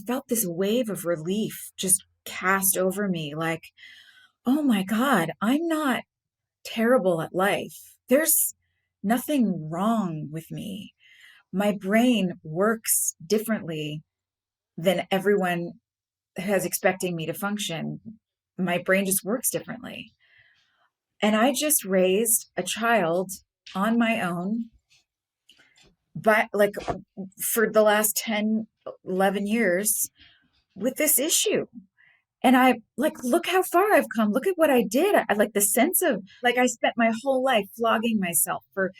felt this wave of relief just cast over me like, oh my God, I'm not terrible at life. There's nothing wrong with me. My brain works differently than everyone has expecting me to function. My brain just works differently. And I just raised a child on my own, but like for the last 10, 11 years with this issue. And I like, look how far I've come. Look at what I did. I like the sense of like, I spent my whole life flogging myself for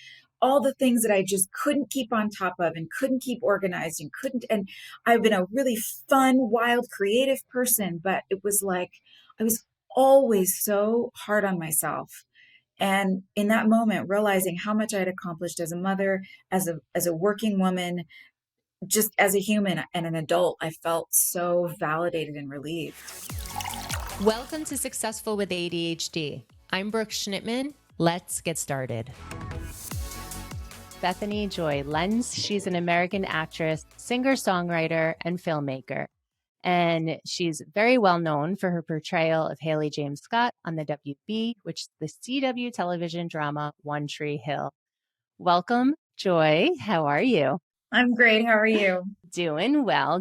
all the things that I just couldn't keep on top of and couldn't keep organized and couldn't. And I've been a really fun, wild, creative person, but it was like, I was always so hard on myself. And in that moment, realizing how much I had accomplished as a mother, as a working woman, just as a human and an adult, I felt so validated and relieved. Welcome to Successful with ADHD. I'm Brooke Schnittman. Let's get started. Bethany Joy Lenz. She's an American actress, singer-songwriter, and filmmaker. And she's very well known for her portrayal of Haley James Scott on the WB, which is the CW television drama One Tree Hill. Welcome, Joy. How are you? I'm great. How are you? Doing well.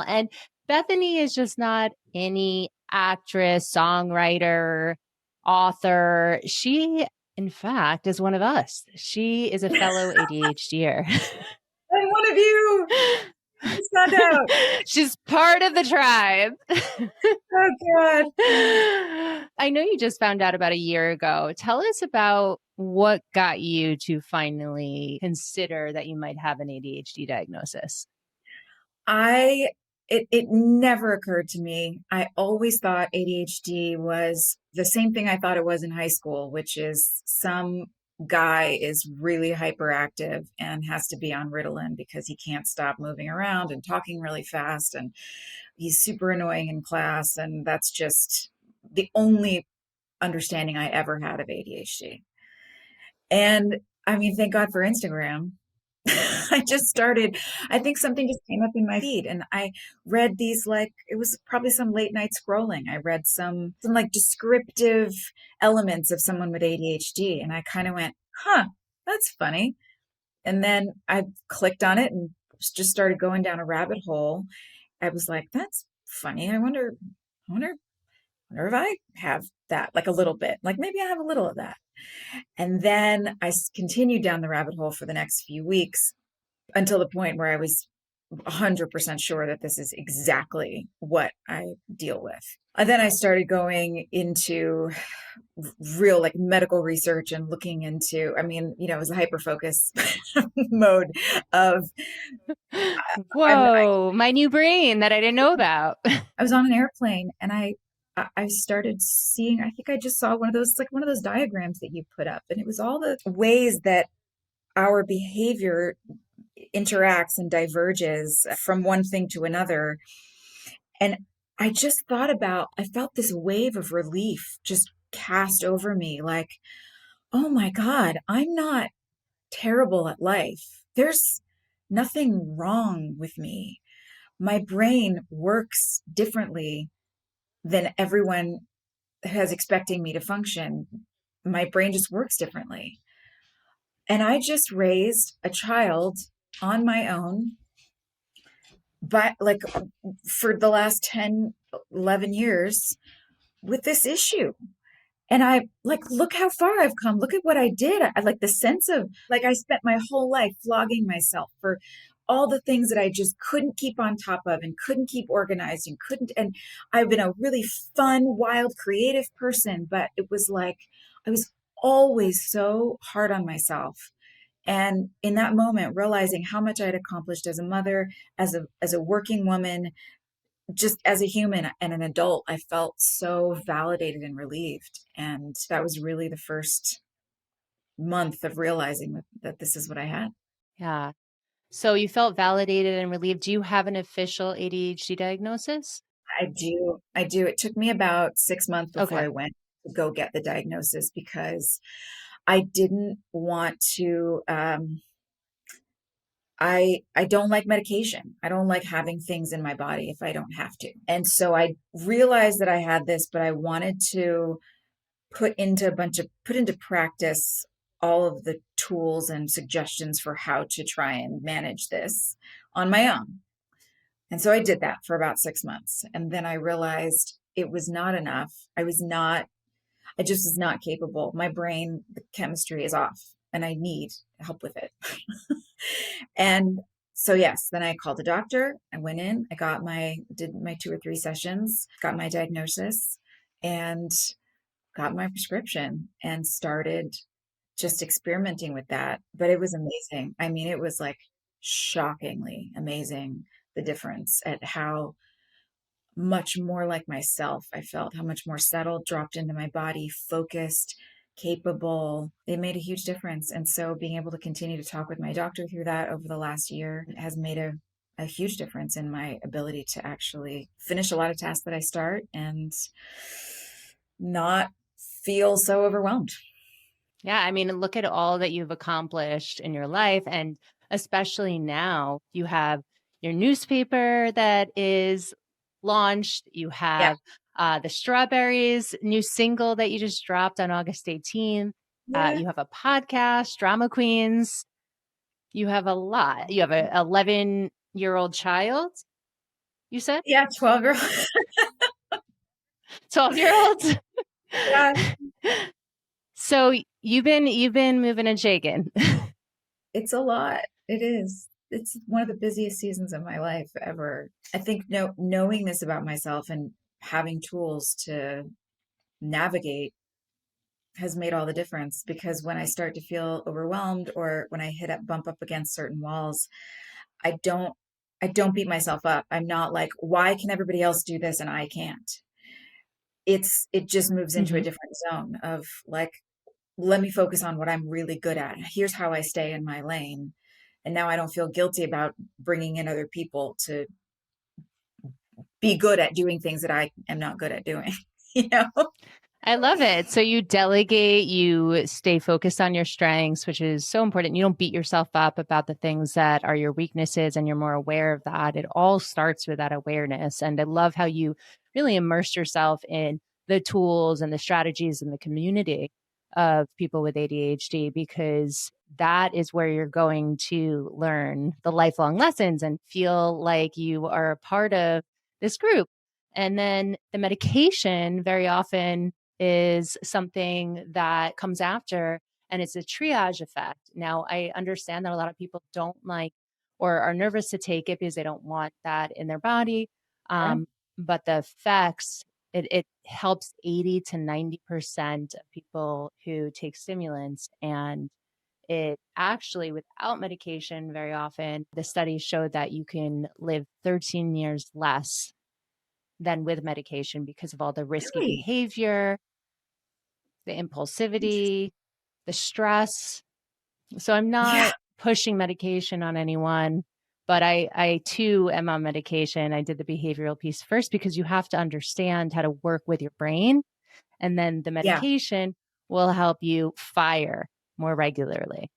And Bethany is just not any actress, songwriter, author. She, in fact, is one of us. She is a fellow ADHDer. I'm one of you. I just found out. She's part of the tribe. Oh, God. I know you just found out about a year ago. Tell us about what got you to finally consider that you might have an ADHD diagnosis. It never occurred to me. I always thought ADHD was the same thing I thought it was in high school, which is some guy is really hyperactive and has to be on Ritalin because he can't stop moving around and talking really fast, and he's super annoying in class. And that's just the only understanding I ever had of ADHD. And I mean, thank God for Instagram. I just started, I think something just came up in my feed and I read these, like, it was probably some late night scrolling. I read some like descriptive elements of someone with ADHD and I kind of went, huh, that's funny. And then I clicked on it and just started going down a rabbit hole. I was like, that's funny. I wonder if I have that, like a little bit, like maybe I have a little of that. And then I continued down the rabbit hole for the next few weeks until the point where I was 100% sure that this is exactly what I deal with. And then I started going into real like medical research and looking into, I mean, it was a hyperfocus mode of, whoa, my new brain that I didn't know about. I was on an airplane and I started seeing, I think I just saw one of those diagrams that you put up. And it was all the ways that our behavior interacts and diverges from one thing to another. And I felt this wave of relief just cast over me like, oh my God, I'm not terrible at life. There's nothing wrong with me. My brain works differently than everyone has expecting me to function. My brain just works differently. And I just raised a child on my own, but like for the last 10, 11 years with this issue. And I like, look how far I've come. Look at what I did. I like the sense of like, I spent my whole life flogging myself for all the things that I just couldn't keep on top of and couldn't keep organized and couldn't. And I've been a really fun, wild, creative person, but it was like, I was always so hard on myself. And in that moment, realizing how much I had accomplished as a mother, as a working woman, just as a human and an adult, I felt so validated and relieved. And that was really the first month of realizing that this is what I had. Yeah. So you felt validated and relieved. Do you have an official ADHD diagnosis? I do. It took me about 6 months before Okay. I went to go get the diagnosis because I didn't want to, I don't like medication. I don't like having things in my body if I don't have to. And so I realized that I had this, but I wanted to put into practice all of the tools and suggestions for how to try and manage this on my own. And so I did that for about 6 months. And then I realized it was not enough. I just was not capable. My brain, the chemistry is off and I need help with it. And so yes, then I called the doctor. I went in, did my 2 or 3 sessions, got my diagnosis and got my prescription and started just experimenting with that. But it was amazing. I mean, it was like shockingly amazing, the difference at how much more like myself I felt, how much more settled, dropped into my body, focused, capable. It made a huge difference. And so being able to continue to talk with my doctor through that over the last year has made a huge difference in my ability to actually finish a lot of tasks that I start and not feel so overwhelmed. Yeah, I mean, look at all that you've accomplished in your life. And especially now, you have your newspaper that is launched. You Yeah. have the Strawberries new single that you just dropped on August 18th. Yeah. You have a podcast, Drama Queens. You have a lot. You have an 11-year-old child, you said? Yeah. 12-year-old. 12-year-olds? Yeah. So you've been moving and shaking. It's a lot. It is. It's one of the busiest seasons of my life ever. I think knowing this about myself and having tools to navigate has made all the difference because when I start to feel overwhelmed or when I bump up against certain walls, I don't I don't beat myself up. I'm not like, why can everybody else do this and I can't? It just moves into a Mhm. different zone of like, let me focus on what I'm really good at. Here's how I stay in my lane. And now I don't feel guilty about bringing in other people to be good at doing things that I am not good at doing, you know? I love it. So you delegate, you stay focused on your strengths, which is so important. You don't beat yourself up about the things that are your weaknesses and you're more aware of that. It all starts with that awareness. And I love how you really immerse yourself in the tools and the strategies and the community of people with ADHD because that is where you're going to learn the lifelong lessons and feel like you are a part of this group. And then the medication very often is something that comes after, and it's a triage effect. Now, I understand that a lot of people don't like or are nervous to take it because they don't want that in their body. Yeah, Um, but the effects, it helps 80 to 90% of people who take stimulants. And it actually, without medication, very often, the studies showed that you can live 13 years less than with medication because of all the risky really behavior, the interesting. impulsivity, the stress. So I'm Yeah, not pushing medication on anyone, but I too am on medication. I did the behavioral piece first because you have to understand how to work with your brain. And then the yeah, medication will help you fire more regularly.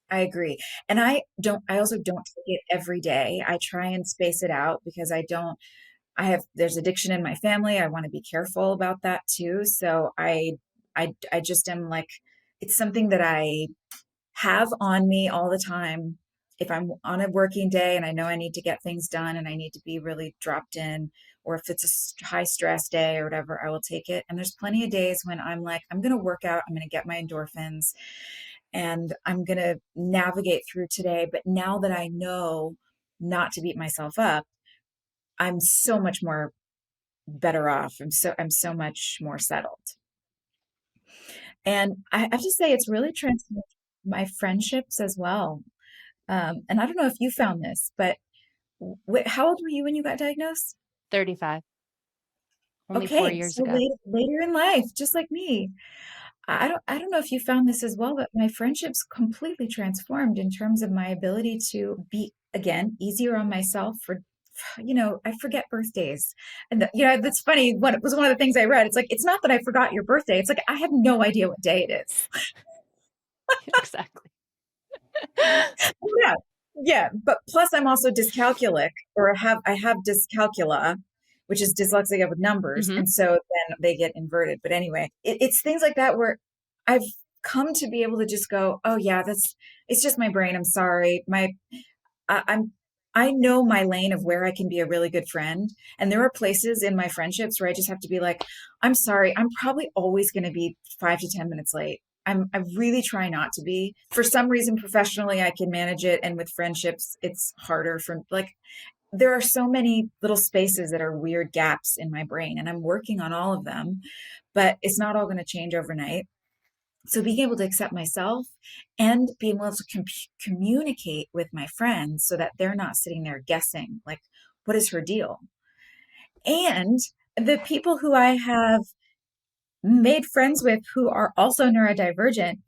I agree. And I also don't take it every day. I try and space it out because there's addiction in my family. I want to be careful about that too. So I just am like, it's something that I have on me all the time. If I'm on a working day and I know I need to get things done and I need to be really dropped in, or if it's a high stress day or whatever, I will take it. And there's plenty of days when I'm like, I'm going to work out, I'm going to get my endorphins, and I'm going to navigate through today. But now that I know not to beat myself up, I'm so much more better off. I'm so much more settled. And I have to say, it's really transformed my friendships as well. And I don't know if you found this, but how old were you when you got diagnosed? 35, only four Okay, years so ago. later in life, just like me. I don't know if you found this as well, but my friendships completely transformed in terms of my ability to be again easier on myself I forget birthdays. And that's funny. What was one of the things I read? It's like it's not that I forgot your birthday. It's like I have no idea what day it is. Exactly. Yeah. Yeah, but plus I'm also dyscalculic, or I have dyscalculia, which is dyslexia with numbers, Hmm. and so then they get inverted. But anyway, it's things like that where I've come to be able to just go, oh yeah, that's it's just my brain. I'm sorry. I'm I know my lane of where I can be a really good friend, and there are places in my friendships where I just have to be like, I'm sorry. I'm probably always going to be 5 to 10 minutes late. I really try not to be. For some reason, professionally, I can manage it, and with friendships, it's harder. For like, there are so many little spaces that are weird gaps in my brain, and I'm working on all of them, but it's not all going to change overnight. So being able to accept myself and being able to communicate with my friends so that they're not sitting there guessing, like, what is her deal? And the people who I have made friends with who are also neurodivergent,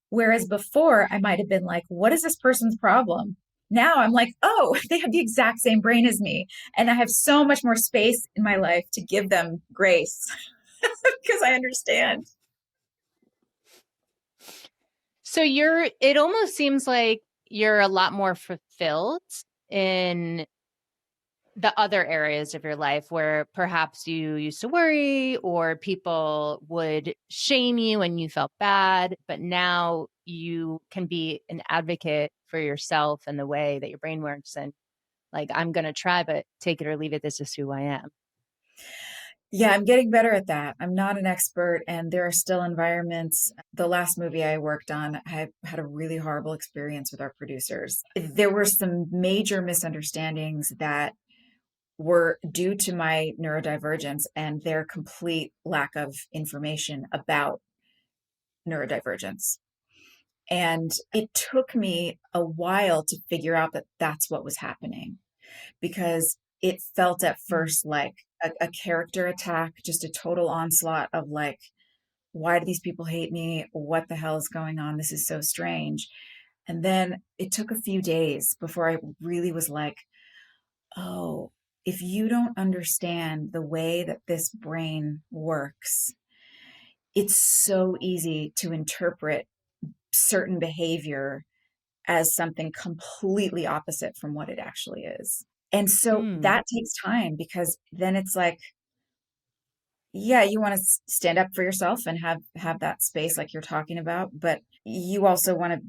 whereas before I might have been like, what is this person's problem? Now I'm like, oh, they have the exact same brain as me. And I have so much more space in my life to give them grace because I understand. So it almost seems like you're a lot more fulfilled in the other areas of your life where perhaps you used to worry or people would shame you and you felt bad, but now you can be an advocate for yourself and the way that your brain works. And like, I'm going to try, but take it or leave it. This is who I am. Yeah, I'm getting better at that. I'm not an expert, and there are still environments. The last movie I worked on, I had a really horrible experience with our producers. There were some major misunderstandings that were due to my neurodivergence and their complete lack of information about neurodivergence. And it took me a while to figure out that that's what was happening because it felt at Mm. first like a character attack, just a total onslaught of like, why do these people hate me? What the hell is going on? This is so strange. And then it took a few days before I really was like, oh, if you don't understand the way that this brain works, it's so easy to interpret certain behavior as something completely opposite from what it actually is. And so Mm. that takes time because then it's like, yeah, you want to stand up for yourself and have that space like you're talking about, but you also want to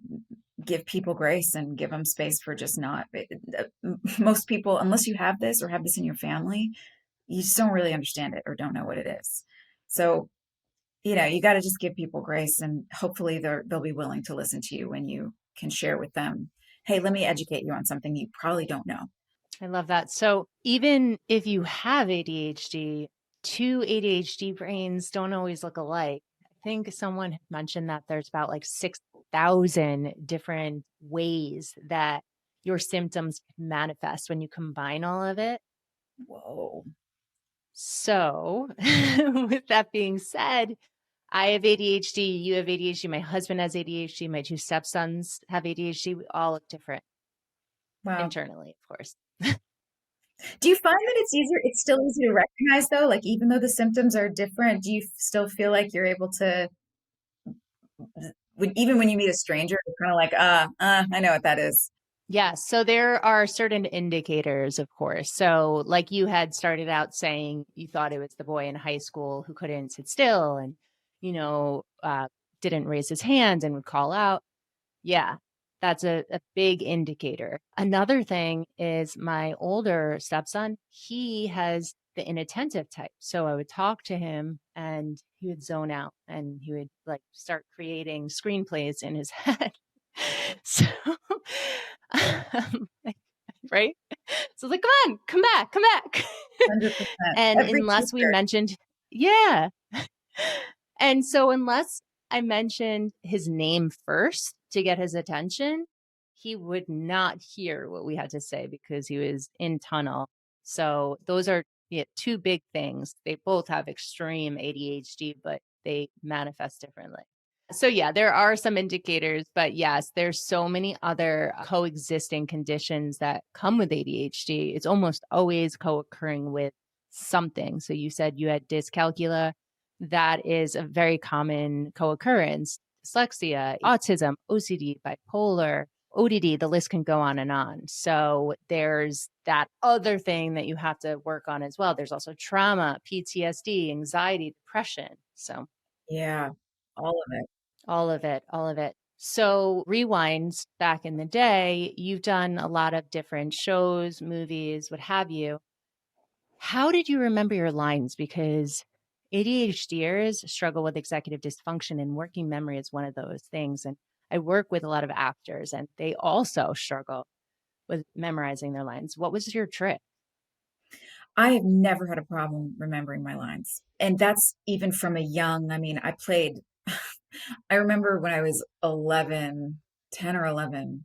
give people grace and give them space for just not most people, unless you have this or have this in your family, you just don't really understand it or don't know what it is. So, you got to just give people grace, and hopefully they'll be willing to listen to you when you can share with them, hey, let me educate you on something you probably don't know. I love that. So even if you have ADHD, two ADHD brains don't always look alike. I think someone had mentioned that there's about like 6,000 different ways that your symptoms can manifest when you combine all of it. Whoa. So, with that being said, I have ADHD, you have ADHD, my husband has ADHD, my two stepsons have ADHD. We all look different Wow. internally, of course. Do you find that it's still easy to recognize though? Like even though the symptoms are different, do you still feel like you're able to, even when you meet a stranger, you're kind of like, I know what that is. Yeah, so there are certain indicators, of course. So, like you had started out saying, you thought it was the boy in high school who couldn't sit still and, didn't raise his hand and would call out. Yeah, that's a big indicator. Another thing is my older stepson, he has the inattentive type. So I would talk to him and he would zone out and he would like start creating screenplays in his head. So, like, right? So like, come on, come back, come back. 100%. And Every unless we teacher. mentioned, yeah. And so unless I mentioned his name first to get his attention, he would not hear what we had to say because he was in tunnel. So those are, yeah, two big things. They both have extreme ADHD, but they manifest differently. So yeah, there are some indicators, but yes, there's so many other coexisting conditions that come with ADHD. It's almost always co-occurring with something. So you said you had dyscalculia. That is a very common co-occurrence. Dyslexia, autism, OCD, bipolar, ODD, the list can go on and on. So there's that other thing that you have to work on as well. There's also trauma, PTSD, anxiety, depression. So Yeah, all of it. all of it, all of it. So rewinds back in the day, you've done a lot of different shows, movies, what have you. How did you remember your lines? Because ADHDers struggle with executive dysfunction, and working memory is one of those things. And I work with a lot of actors, and they also struggle with memorizing their lines. What was your trick? I have never had a problem remembering my lines. And that's even from a young, I mean, I played, I remember when I was 11, 10 or 11,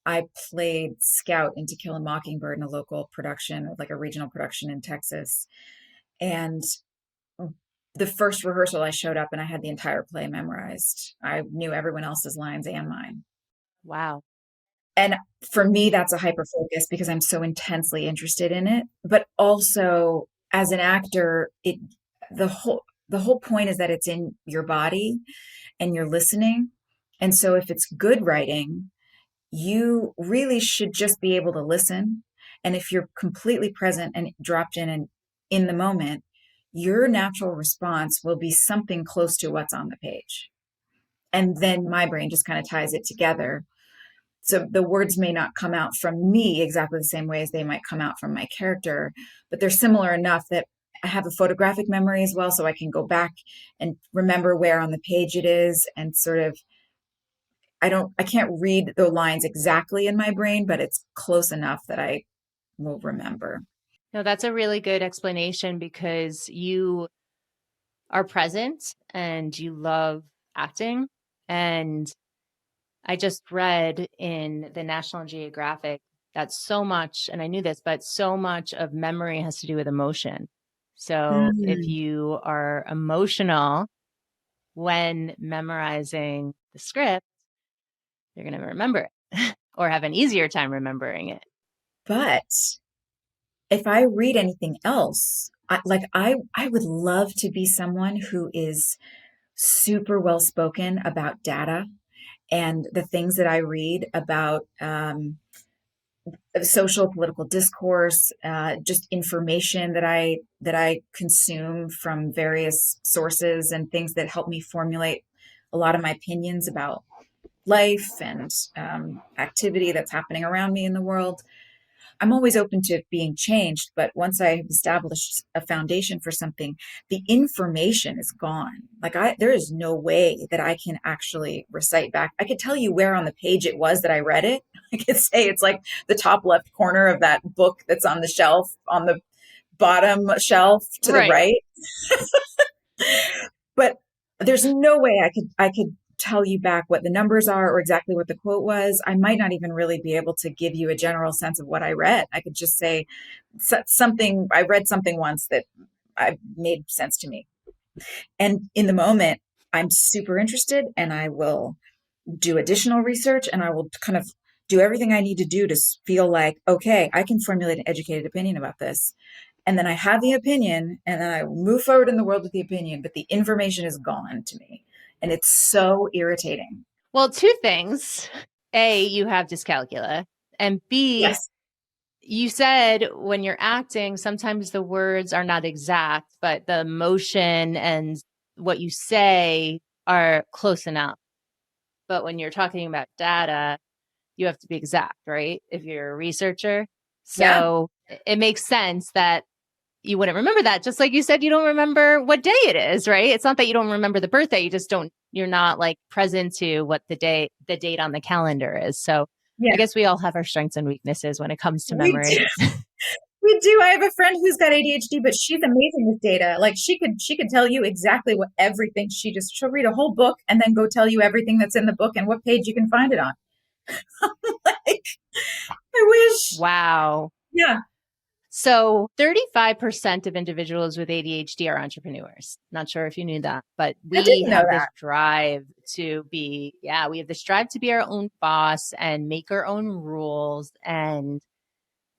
I played Scout in To Kill a Mockingbird in a local production, like a regional production in Texas. And the first rehearsal, I showed up and I had the entire play memorized. I knew everyone else's lines and mine. Wow. And for me, that's a hyper focus because I'm so intensely interested in it. But also as an actor, the whole the whole point is that it's in your body and you're listening. And so if it's good writing, you really should just be able to listen. And if you're completely present and dropped in and in the moment, your natural response will be something close to what's on the page. And then my brain just kind of ties it together. So the words may not come out from me exactly the same way as they might come out from my character, but they're similar enough that I have a photographic memory as well. So I can go back and remember where on the page it is and sort of I can't read the lines exactly in my brain, but it's close enough that I will remember. No, that's a really good explanation because you are present and you love acting. And I just read in the National Geographic that so much, and I knew this, but so much of memory has to do with emotion. So if Mm. you are emotional when memorizing the script, you're going to remember it or have an easier time remembering it. But if I read anything else, I would love to be someone who is super well spoken about data and the things that I read about social political discourse, just information that I consume from various sources and things that help me formulate a lot of my opinions about life and activity that's happening around me in the world. I'm always open to being changed, but once I have established a foundation for something, the information is gone. There is no way that I can actually recite back. I could tell you where on the page it was that I read it. I could say it's like the top left corner of that book that's on the shelf, on the bottom shelf to the Right. right. But there's no way I could tell you back what the numbers are or exactly what the quote was. I might not even really be able to give you a general sense of what I read. I could just say something, I read something once that I made sense to me. And in the moment, I'm super interested and I will do additional research and I will kind of do everything I need to do to feel like, okay, I can formulate an educated opinion about this. And then I have the opinion and then I move forward in the world with the opinion, but the information is gone to me. And it's so irritating. Well, two things. A, you have dyscalculia. And B, Yes. you said when you're acting, sometimes the words are not exact, but the emotion and what you say are close enough. But when you're talking about data, you have to be exact, right? If you're a researcher. Yeah. So it makes sense that you wouldn't remember that. Just like you said, you don't remember what day it is, right? It's not that you don't remember the birthday. You just don't, you're not like present to what the date on the calendar is. So I Yeah. guess we all have our strengths and weaknesses when it comes to We do. memory. We do. I have a friend who's got ADHD, but she's amazing with data. Like she could tell you exactly what everything she'll read a whole book and then go tell you everything that's in the book and what page you can find it on. Like, I wish. Wow. Yeah. So 35% of individuals with ADHD are entrepreneurs. Not sure if you knew that, but I we didn't know have this that. drive to be, yeah, we have this drive to be our own boss and make our own rules and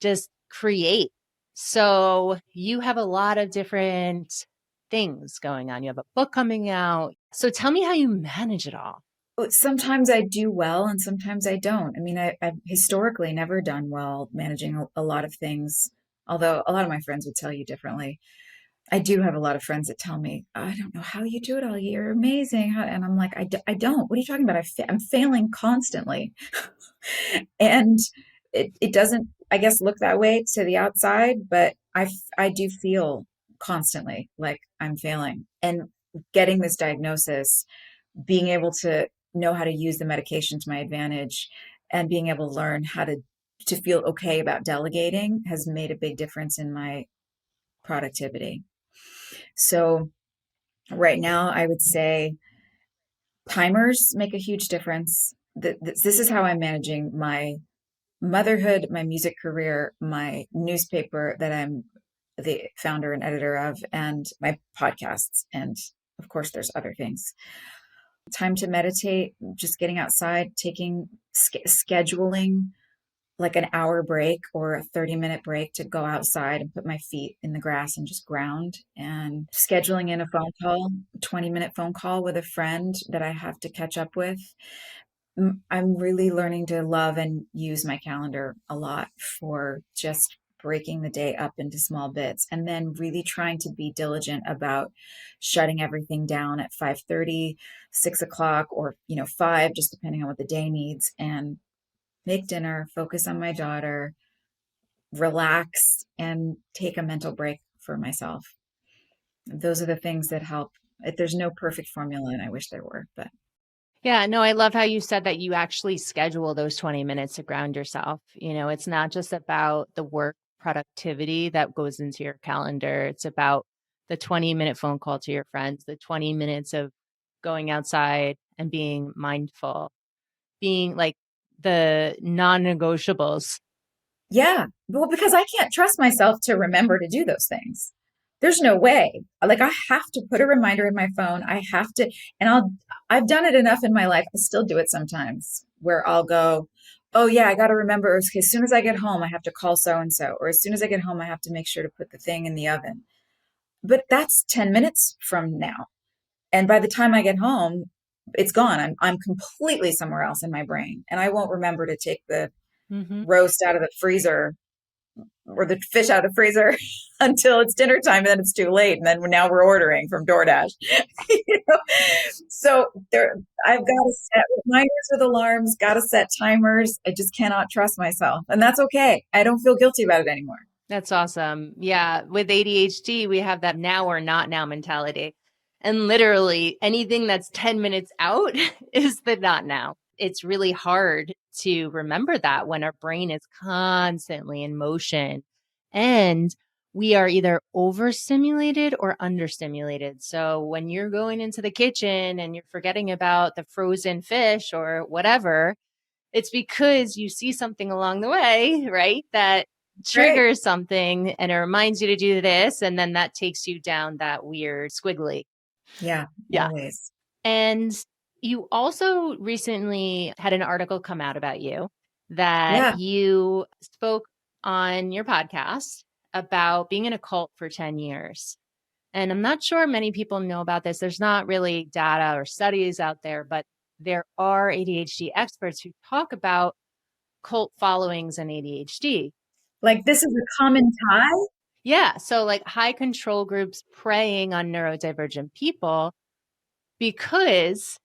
just create. So you have a lot of different things going on. You have a book coming out. So tell me how you manage it all. Sometimes I do well and sometimes I don't. I mean, I've historically never done well managing a lot of things, although a lot of my friends would tell you differently. I do have a lot of friends that tell me, I don't know how you do it all. You're amazing. And I'm like, I don't. What are you talking about? I'm failing constantly. And it doesn't, I guess, look that way to the outside, but I do feel constantly like I'm failing. And getting this diagnosis, being able to know how to use the medication to my advantage and being able to learn how to feel okay about delegating has made a big difference in my productivity. So right now, I would say timers make a huge difference. This is how I'm managing my motherhood, my music career, my newspaper that I'm the founder and editor of, and my podcasts. And of course, there's other things. Time to meditate, just getting outside, scheduling like an hour break or a 30-minute break to go outside and put my feet in the grass and just ground, and scheduling in a phone call, 20-minute phone call with a friend that I have to catch up with. I'm really learning to love and use my calendar a lot for just breaking the day up into small bits, and then really trying to be diligent about shutting everything down at 5:30, 6 o'clock, or 5, just depending on what the day needs, and make dinner, focus on my daughter, relax, and take a mental break for myself. Those are the things that help. There's no perfect formula, and I wish there were, but Yeah, no, I love how you said that you actually schedule those 20 minutes to ground yourself. It's not just about the work productivity that goes into your calendar. It's about the 20-minute phone call to your friends, the 20 minutes of going outside and being mindful, being like the non-negotiables. yeah. Well, because I can't trust myself to remember to do those things. There's no way. Like, I have to put a reminder in my phone. I have to, and I've done it enough in my life. I still do it sometimes where I'll go, oh yeah, I got to remember, okay, as soon as I get home, I have to call so and so, or as soon as I get home, I have to make sure to put the thing in the oven. But that's 10 minutes from now. And by the time I get home, it's gone. I'm completely somewhere else in my brain. And I won't remember to take the Hmm. roast out of the freezer or the fish out of the freezer until it's dinner time, and then it's too late. And then now we're ordering from DoorDash. You know? So I've got to set reminders with alarms, got to set timers. I just cannot trust myself. And that's okay. I don't feel guilty about it anymore. That's awesome. Yeah. With ADHD, we have that now or not now mentality. And literally anything that's 10 minutes out is the not now. It's really hard to remember that when our brain is constantly in motion and we are either overstimulated or understimulated. So when you're going into the kitchen and you're forgetting about the frozen fish or whatever, it's because you see something along the way, right? That Right. triggers something and it reminds you to do this. And then that takes you down that weird squiggly. Yeah, Yeah. always. And you also recently had an article come out about you that Yeah. you spoke on your podcast about being in a cult for 10 years. And I'm not sure many people know about this. There's not really data or studies out there, but there are ADHD experts who talk about cult followings and ADHD. Like, this is a common tie. Yeah. So, like high control groups preying on neurodivergent people because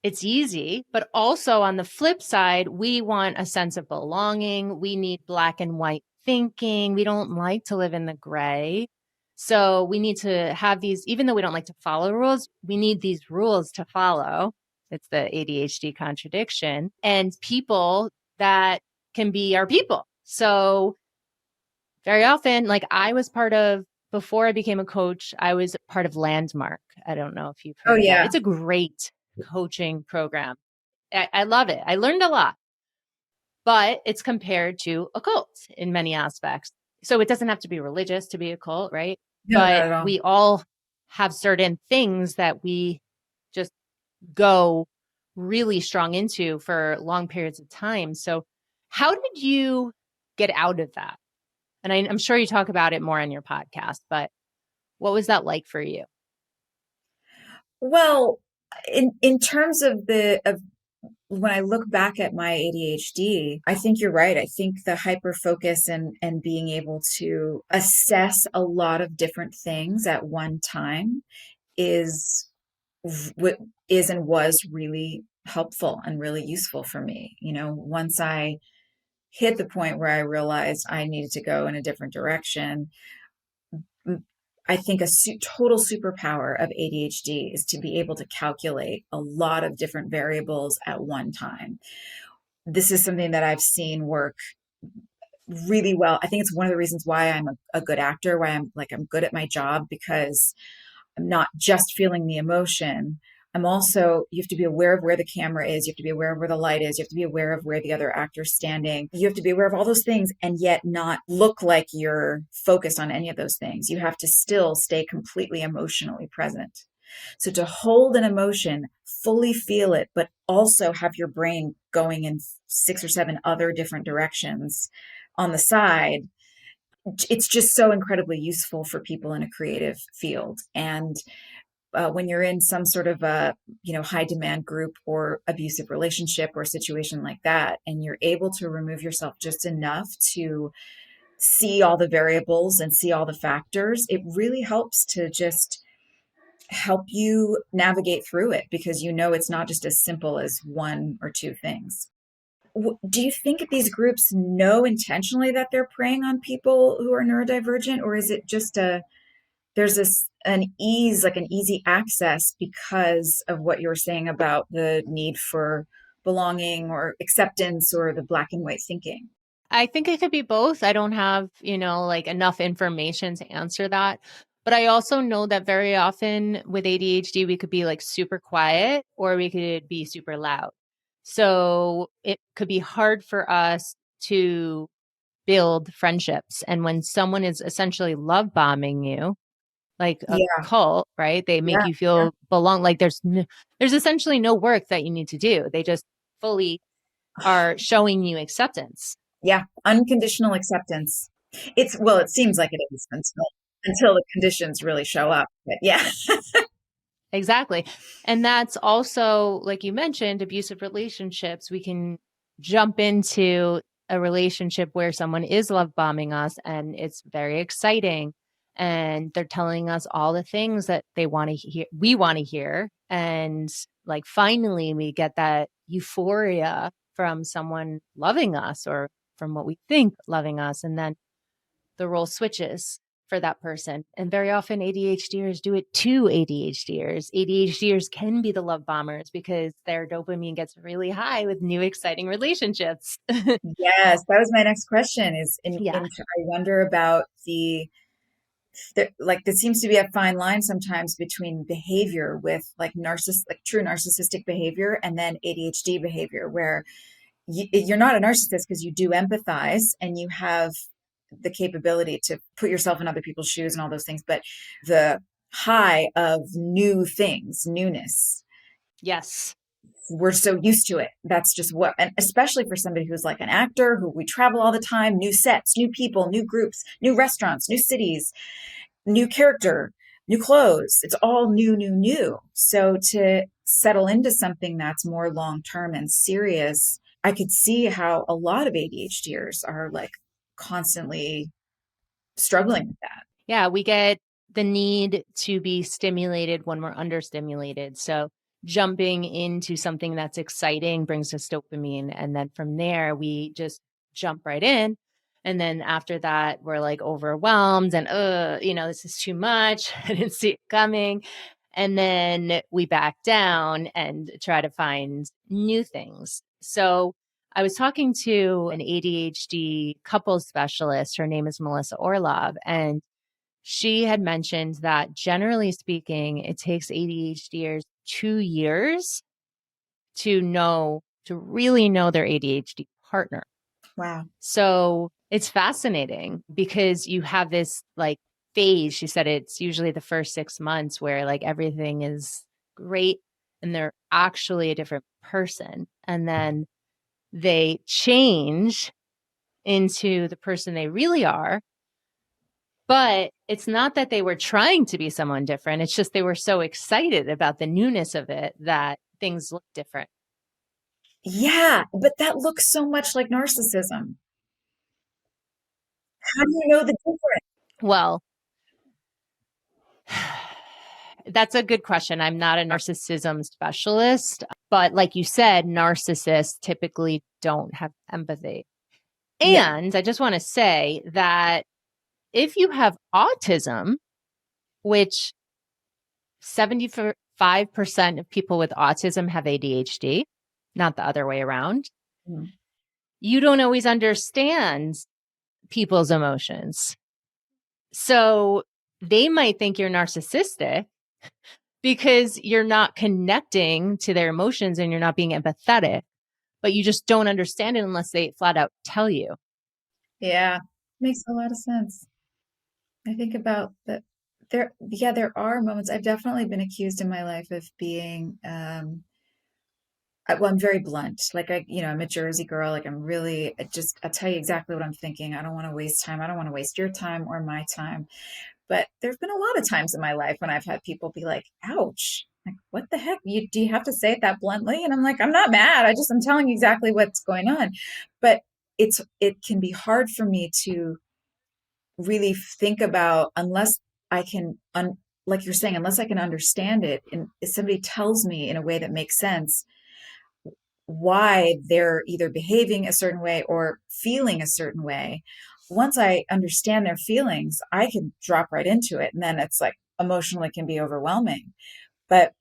it's easy. But also on the flip side, we want a sense of belonging. We need black and white thinking. We don't like to live in the gray. So, we need to have these, even though we don't like to follow rules, we need these rules to follow. It's the ADHD contradiction, and people that can be our people. So, very often, like I was part of, before I became a coach, I was part of Landmark. I don't know if you've Oh, heard of that. yeah. It's a great coaching program. I love it. I learned a lot, but it's compared to a cult in many aspects. So it doesn't have to be religious to be a cult, right? No, not But at all. we all have certain things that we just go really strong into for long periods of time. So, how did you get out of that? And I'm sure you talk about it more on your podcast, but what was that like for you? Well, In terms of the of when I look back at my ADHD, I think you're right. I think the hyper focus and being able to assess a lot of different things at one time is what is and was really helpful and really useful for me. Once I hit the point where I realized I needed to go in a different direction, I think a total superpower of ADHD is to be able to calculate a lot of different variables at one time. This is something that I've seen work really well. I think it's one of the reasons why I'm a good actor, why I'm good at my job, because I'm not just feeling the emotion. You have to be aware of where the camera is. You have to be aware of where the light is. You have to be aware of where the other actor's standing. You have to be aware of all those things and yet not look like you're focused on any of those things. You have to still stay completely emotionally present. So to hold an emotion, fully feel it, but also have your brain going in 6 or 7 other different directions on the side, it's just so incredibly useful for people in a creative field. And when you're in some sort of a high demand group or abusive relationship or situation like that, and you're able to remove yourself just enough to see all the variables and see all the factors, it really helps to just help you navigate through it, because it's not just as simple as one or two things. Do you think that these groups know intentionally that they're preying on people who are neurodivergent, or is it just there's an easy access because of what you were saying about the need for belonging or acceptance or the black and white thinking? I think it could be both. I don't have, like enough information to answer that. But I also know that very often with ADHD, we could be like super quiet or we could be super loud. So it could be hard for us to build friendships. And when someone is essentially love bombing you, like a Yeah, cult, right? They make yeah, you yeah, feel belong. Like there's essentially no work that you need to do. They just fully are showing you acceptance. yeah. Unconditional acceptance. It seems like it is until the conditions really show up. But yeah. Exactly. And that's also, like you mentioned, abusive relationships. We can jump into a relationship where someone is love bombing us and it's very exciting. And they're telling us all the things that they want to hear, we want to hear. And like finally, we get that euphoria from someone loving us or from what we think loving us. And then the role switches for that person. And very often ADHDers do it to ADHDers. ADHDers can be the love bombers because their dopamine gets really high with new exciting relationships. Yes, that was my next question is Yeah. I wonder about like there seems to be a fine line sometimes between behavior with like true narcissistic behavior and then ADHD behavior, where you're not a narcissist because you do empathize and you have the capability to put yourself in other people's shoes and all those things, but the high of new things, newness, Yes. we're so used to it. That's just and especially for somebody who's like an actor, who we travel all the time, new sets, new people, new groups, new restaurants, new cities, new character, new clothes. It's all new, new, new. So to settle into something that's more long term and serious, I could see how a lot of ADHDers are like constantly struggling with that. Yeah, we get the need to be stimulated when we're understimulated. So jumping into something that's exciting brings us dopamine. And then from there, we just jump right in. And then after that, we're like overwhelmed and, this is too much. I didn't see it coming. And then we back down and try to find new things. So I was talking to an ADHD couples specialist. Her name is Melissa Orlov. And she had mentioned that generally speaking, it takes ADHDers 2 years to really know their ADHD partner. Wow. So it's fascinating because you have this like phase. She said it's usually the first 6 months where like everything is great and they're actually a different person. And then they change into the person they really are But it's not that they were trying to be someone different. It's just they were so excited about the newness of it that things look different. Yeah, but that looks so much like narcissism. How do you know the difference? Well, that's a good question. I'm not a narcissism specialist, but like you said, narcissists typically don't have empathy. Yeah. And I just want to say that if you have autism, which 75% of people with autism have ADHD, not the other way around, Mm. you don't always understand people's emotions. So they might think you're narcissistic because you're not connecting to their emotions and you're not being empathetic, but you just don't understand it unless they flat out tell you. Yeah, makes a lot of sense. I think about that. There are moments. I've definitely been accused in my life of being, well, I'm very blunt. Like I'm a Jersey girl. Like I'm really I'll tell you exactly what I'm thinking. I don't want to waste time. I don't want to waste your time or my time. But there've been a lot of times in my life when I've had people be like, ouch, like, what the heck? Do you have to say it that bluntly? And I'm like, I'm not mad. I'm telling you exactly what's going on. But it can be hard for me to really think about unless I can, like you're saying, unless I can understand it. And if somebody tells me in a way that makes sense why they're either behaving a certain way or feeling a certain way, once I understand their feelings, I can drop right into it. And then it's like emotionally can be overwhelming. But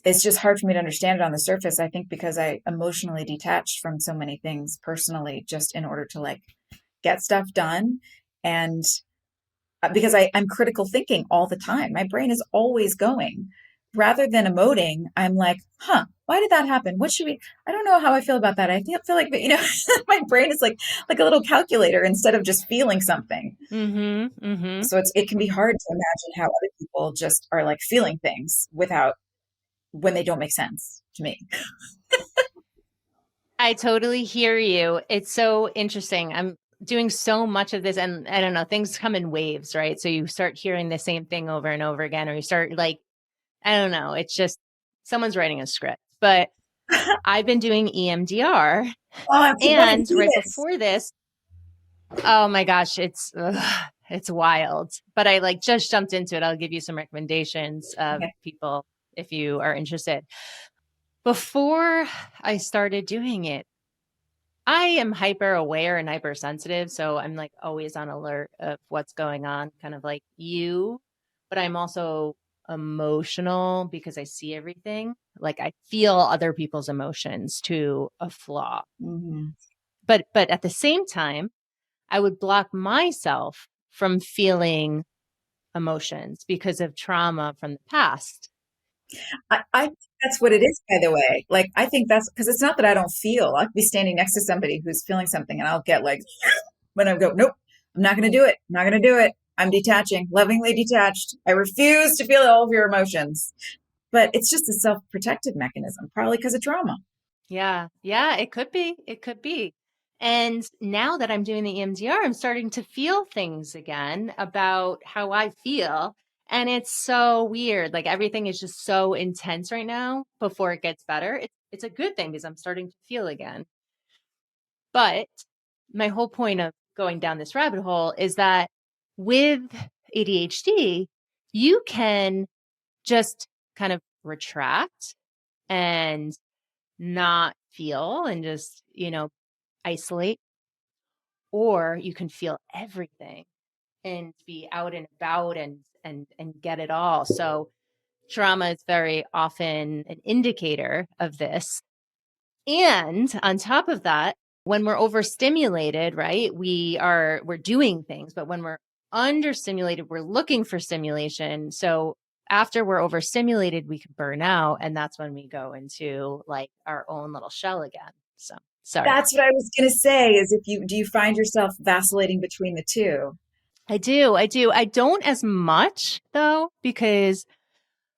it's just hard for me to understand it on the surface, I think, because I emotionally detached from so many things personally, just in order to like get stuff done. And because I'm critical thinking all the time. My brain is always going. Rather than emoting, I'm like, huh, why did that happen? What should we? I don't know how I feel about that. Feel like, my brain is like a little calculator instead of just feeling something. Mm-hmm. Mm-hmm. So it can be hard to imagine how other people just are like feeling things without when they don't make sense to me. I totally hear you. It's so interesting. I'm doing so much of this, and I don't know, things come in waves, right? So you start hearing the same thing over and over again, or you start like, I don't know, it's just someone's writing a script. But Oh, I've been doing EMDR, I keep wanting to and do right this. before this, oh my gosh, it's wild. But I like just jumped into it. I'll give you some recommendations of Okay. people if you are interested. Before I started doing it, I am hyper aware and hypersensitive. So I'm like always on alert of what's going on, kind of like you. But I'm also emotional because I see everything. Like I feel other people's emotions to a flaw. Hmm. But at the same time, I would block myself from feeling emotions because of trauma from the past. I think that's what it is, by the way. Like, I think that's because it's not that I don't feel. I could be standing next to somebody who's feeling something and I'll get like, when I go, nope, I'm not going to do it. I'm not going to do it. I'm detaching, lovingly detached. I refuse to feel all of your emotions. But it's just a self protective mechanism, probably because of trauma. Yeah. Yeah, it could be. It could be. And now that I'm doing the EMDR, I'm starting to feel things again about how I feel. And it's so weird. Like everything is just so intense right now before it gets better. It's a good thing because I'm starting to feel again. But my whole point of going down this rabbit hole is that with ADHD, you can just kind of retract and not feel and just, isolate, or you can feel everything and be out and about and get it all. So trauma is very often an indicator of this. And on top of that, when we're overstimulated, right, we're doing things, but when we're understimulated, we're looking for stimulation. So after we're overstimulated, we can burn out. And that's when we go into like our own little shell again. So sorry. That's what I was going to say is if you do you find yourself vacillating between the two? I do. I do. I don't as much though, because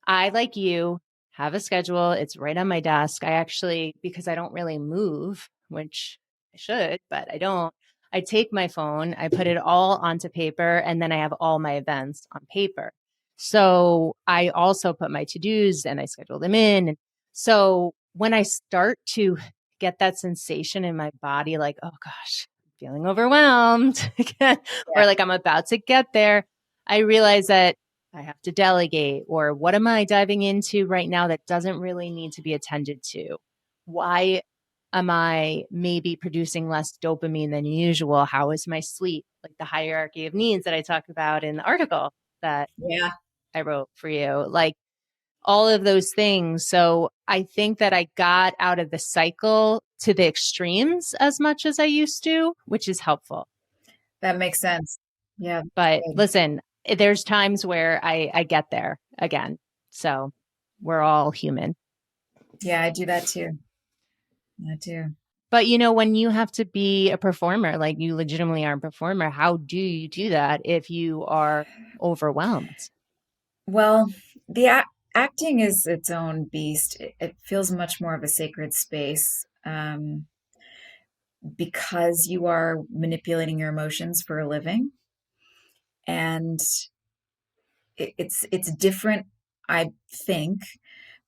I, like you, have a schedule. It's right on my desk. I actually, because I don't really move, which I should, but I don't. I take my phone, I put it all onto paper, and then I have all my events on paper. So I also put my to-dos and I schedule them in. And so when I start to get that sensation in my body, like, oh gosh, I'm feeling overwhelmed Yeah. or like I'm about to get there, I realize that I have to delegate, or what am I diving into right now that doesn't really need to be attended to? Why am I maybe producing less dopamine than usual? How is my sleep? Like the hierarchy of needs that I talked about in the article that Yeah. I wrote for you, like all of those things. So I think that I got out of the cycle to the extremes as much as I used to, which is helpful. That makes sense. Yeah. But Good. listen, there's times where I get there again. So we're all human. Yeah, I do that too. I do. But you know, when you have to be a performer, like you legitimately are a performer, how do you do that if you are overwhelmed? Well, acting is its own beast. It feels much more of a sacred space, because you are manipulating your emotions for a living, and it's different, I think,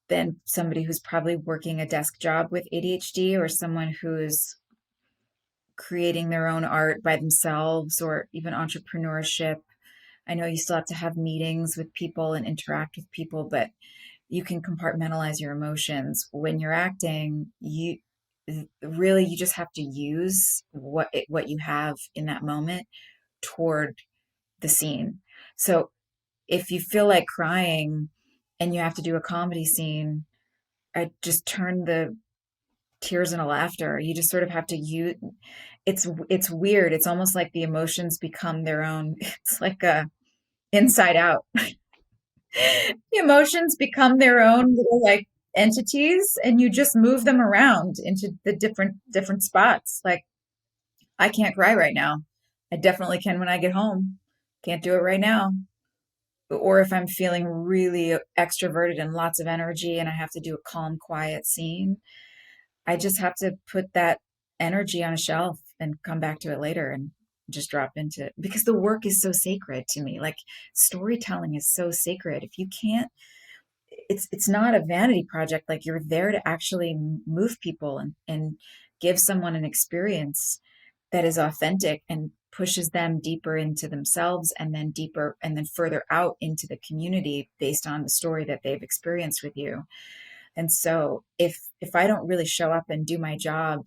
than somebody who's probably working a desk job with ADHD, or someone who's creating their own art by themselves, or even entrepreneurship. I know you still have to have meetings with people and interact with people, but you can compartmentalize your emotions. When you're acting, you just have to use what you have in that moment toward the scene. So if you feel like crying and you have to do a comedy scene, I just turn the tears into laughter. You just sort of have to use. It's weird. It's almost like the emotions become their own. It's like a inside out. The emotions become their own little like entities, and you just move them around into the different spots. Like, I can't cry right now. I definitely can when I get home. Can't do it right now. Or if I'm feeling really extroverted and lots of energy and I have to do a calm, quiet scene, I just have to put that energy on a shelf and come back to it later and just drop into it, because the work is so sacred to me. Like, storytelling is so sacred. If you can't, it's not a vanity project. Like, you're there to actually move people and give someone an experience that is authentic and pushes them deeper into themselves, and then deeper and then further out into the community based on the story that they've experienced with you. And so if I don't really show up and do my job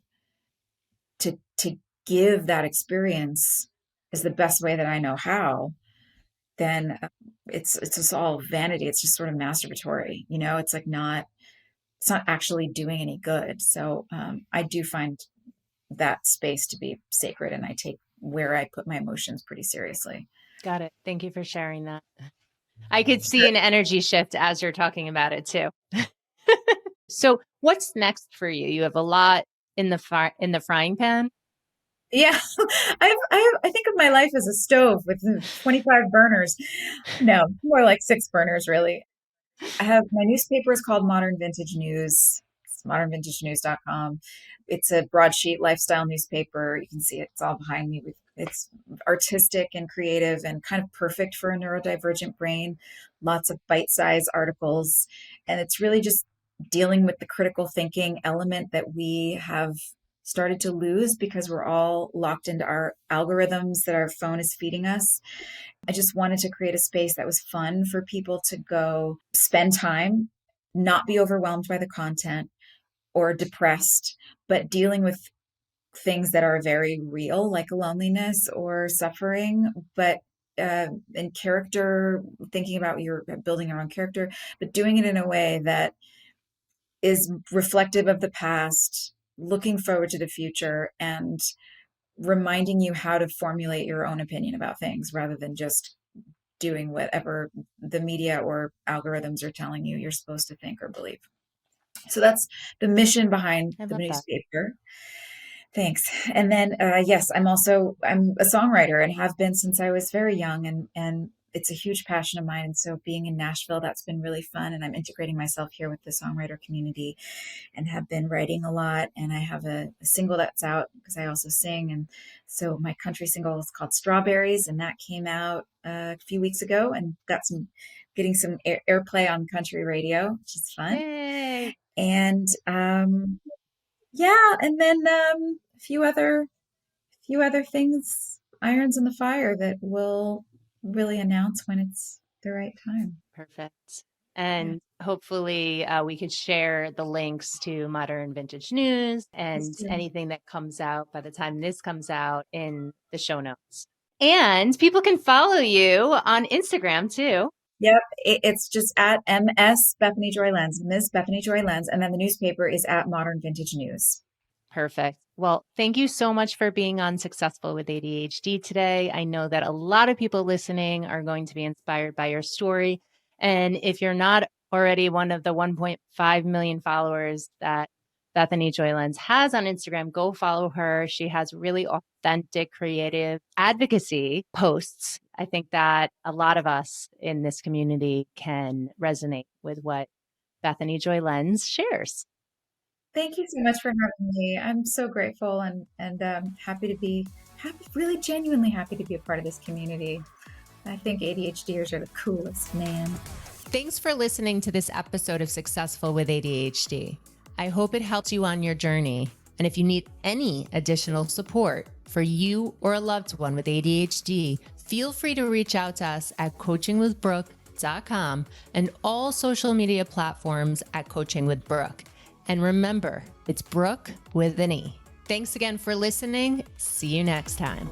to give that experience is the best way that I know how, then it's just all vanity. It's just sort of masturbatory, it's like it's not actually doing any good. So I do find that space to be sacred, and I take where I put my emotions pretty seriously. Got it. Thank you for sharing that. I could see an energy shift as you're talking about it too. So, what's next for you? You have a lot in the frying pan. Yeah, I think of my life as a stove with 25 burners. No, more like six burners, really. I have my newspaper is called Modern Vintage News. It's modernvintagenews.com. It's a broadsheet lifestyle newspaper. You can see it. It's all behind me. It's artistic and creative and kind of perfect for a neurodivergent brain. Lots of bite-sized articles. And it's really just dealing with the critical thinking element that we have started to lose because we're all locked into our algorithms that our phone is feeding us. I just wanted to create a space that was fun for people to go spend time, not be overwhelmed by the content or depressed, but dealing with things that are very real, like loneliness or suffering, but in character, thinking about your building your own character, but doing it in a way that is reflective of the past, looking forward to the future, and reminding you how to formulate your own opinion about things rather than just doing whatever the media or algorithms are telling you you're supposed to think or believe. So that's the mission behind I the love that. newspaper. Thanks. And then, yes, I'm a songwriter and have been since I was very young. And it's a huge passion of mine. And so being in Nashville, that's been really fun. And I'm integrating myself here with the songwriter community and have been writing a lot. And I have a single that's out because I also sing. And so my country single is called Strawberries, and that came out a few weeks ago and got getting some airplay on country radio, which is fun. Yay. And yeah, and then a few other things, irons in the fire that we'll really announce when it's the right time. Perfect. Yeah, And hopefully we could share the links to Modern Vintage News and please do. anything that comes out by the time this comes out in the show notes. And people can follow you on Instagram too. Yep, it's just at MS Bethany Joy Lenz, Miss Bethany Joy Lenz, and then the newspaper is at Modern Vintage News. Perfect. Well, thank you so much for being on Successful with ADHD today. I know that a lot of people listening are going to be inspired by your story. And if you're not already one of the 1.5 million followers that Bethany Joy Lenz has on Instagram, go follow her. She has really authentic, creative advocacy posts. I think that a lot of us in this community can resonate with what Bethany Joy Lenz shares. Thank you so much for having me. I'm so grateful and happy to be really genuinely happy to be a part of this community. I think ADHDers are the coolest, man. Thanks for listening to this episode of Successful with ADHD. I hope it helped you on your journey. And if you need any additional support for you or a loved one with ADHD, feel free to reach out to us at coachingwithbrooke.com and all social media platforms at Coaching with Brooke. And remember, it's Brooke with an E. Thanks again for listening. See you next time.